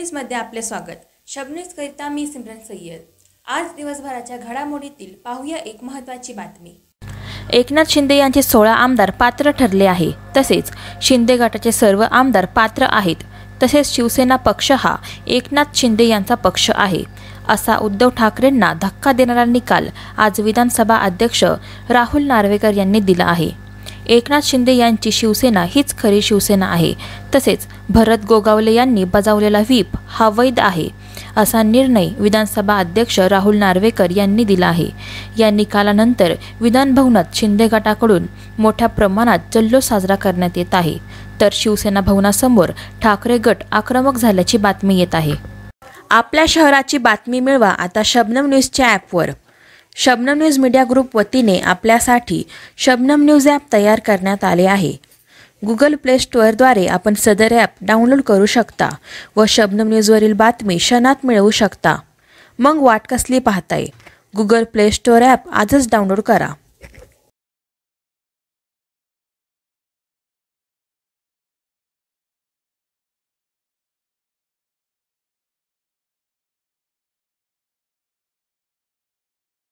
न्यूजमध्ये आपले स्वागत। शब न्यूज करिता मी सिमरन सय्यद। आज दिवसभराच्या घडामोडीतील पाहूया एक महत्त्वाची बातमी। एकनाथ शिंदे यांचे 16 आमदार पात्र ठरले आहे। तसेच शिंदे गटाचे सर्व आमदार पात्र आहेत। तसेच शिवसेना पक्ष हा एकनाथ शिंदे यांचा पक्ष आहे असा उद्धव ठाकरेंना धक्का देणारा निकाल आज विधानसभा अध्यक्ष राहुल नार्वेकर यांनी दिला आहे। एकनाथ शिंदे यांची शिवसेना हीच खरी शिवसेना आहे। तसेच भरत गोगावले यांनी बजावलेला व्हीप हा वैध आहे असा निर्णय विधानसभा अध्यक्ष राहुल नार्वेकर यांनी दिला आहे। या निकालानंतर विधान भवनात शिंदे गटाकडून मोठ्या प्रमाणात जल्लोष साजरा करण्यात येत आहे, तर शिवसेना भवनासमोर ठाकरे गट आक्रमक झाल्याची बातमी येत आहे। आपल्या शहराची बातमी मिळवा आता शबनम न्यूजच्या ॲपवर। शबनम न्यूज मीडिया ग्रुप वतीने आपल्यासाठी शबनम न्यूज ॲप तयार करण्यात आले आहे। गुगल प्ले स्टोअरद्वारे आपण सदर ॲप डाउनलोड करू शकता व शबनम न्यूजवरील बातमी क्षणात मिळवू शकता। मग वाट कसली पाहताय? गुगल प्ले स्टोअर ॲप आजच डाउनलोड करा।